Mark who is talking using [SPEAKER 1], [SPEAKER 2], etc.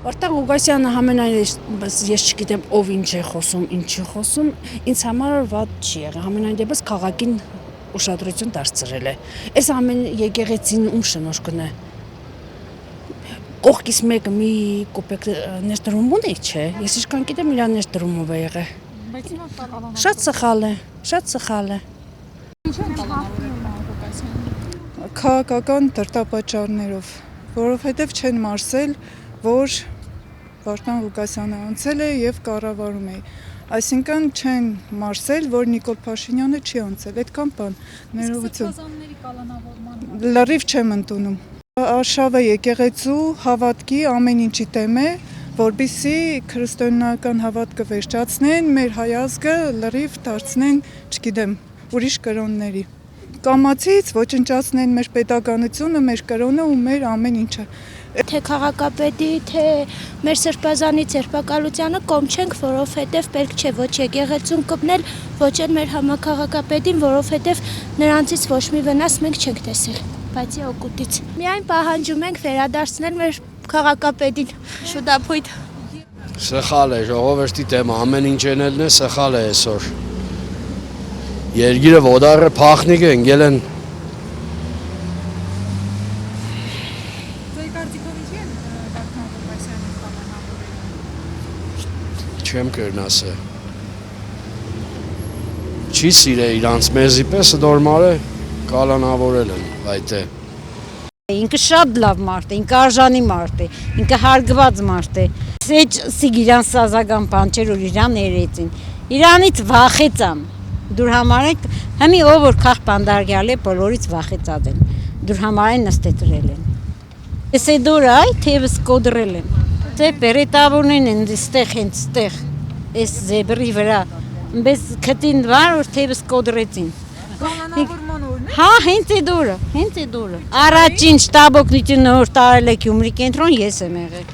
[SPEAKER 1] Վարդան Ղուկասյանը համենայնպես ես չգիտեմ ով ինչ է խոսում, ինչ չի խոսում, ինձ համար վատ չի եղել, համենայնդեպս քաղաքին ուշադրություն դարձրել է։ Այս ամեն եկեղեցին ում շնորհքն է։ Կողքից մեկը մի կոպեկ ներդրում ունի, չէ։ Ես ինչքան գիտեմ իր ներդրումով է եղել։
[SPEAKER 2] Բայց հիմա կալանավորել։
[SPEAKER 1] Շատ սխալ է, շատ սխալ է։
[SPEAKER 2] Ինչ են կալանավորել Ղուկասյանը։
[SPEAKER 3] Քաղաքական դրդապատճառներով, որովհետև չեն մարսել, որ Վարդան Ղուկասյանը անցել է եւ կառավարում է։ Այսինքն չեն մարսել, որ Նիկոլ Փաշինյանը չի անցել, այդքան բան։ Ներողություն։
[SPEAKER 2] Սրբազանների կալանավորման
[SPEAKER 3] Լրիվ չեմ ընդունում։ Արշավը եկեղեցու հավատքի ամեն ինչի դեմ է, որբիսի քրիստոնեական հավատքը վերջացնեն, մեր հայազգը լրիվ դարձնեն, չգիտեմ, ուրիշ կրոնների։ Կամացից ոչնչացնեն մեր պետականությունը, մեր կրոնը ու մեր ամեն ինչը։
[SPEAKER 4] Թե քաղաքապետի, թե մեր սրբազանի ձերբակալությանը կողմ չենք, որովհետև պետք չէ ոչ եկեղեցուն կպնել, ոչ էլ մեր համաքաղաքապետին, որովհետև նրանցից ոչ մի վնաս մենք չենք տեսել, բացի օգուտից։ Միայն պահանջում ենք վերադարձնել մեր քաղաքապետին, շուտապույտ։
[SPEAKER 5] Սխալ է, ժողովրդի թեմա, ամեն ինչ ենելն է սխալ է այսօր։ Երգիրը ոդարը փախնիկ են, գել են չեմ կրն ասել։ Չի սիրե իրանց մեզի պես նորմալ է կալանավորել են այդ է։
[SPEAKER 6] Ինքը շատ լավ մարդ է, ինքը արժանի մարդ է, ինքը հարգված մարդ է։ Սեջ սիգիրան սազական բան չէր, որ իրան երեցին։ Իրանից վախեցան։ Դուր համարեք, հիմի ով որ քաղ բանդարգյալ է, բոլորից վախեցած են։ Դուր համարեն նստետրել են։ Ես է դուր այ թևս կոդրել են։ Թե պերետավորնեն են ստեղ հենց ստեղ, այս զեբրի վրա, բայց քտին վար որ թևս կոդրեցին։
[SPEAKER 2] կալանավորման օրն է։
[SPEAKER 6] Հա, հենց է դուրը։ Առաջին շտաբ օգնությունը որ տարել է Գյումրի կենտրոն ես եմ եղել։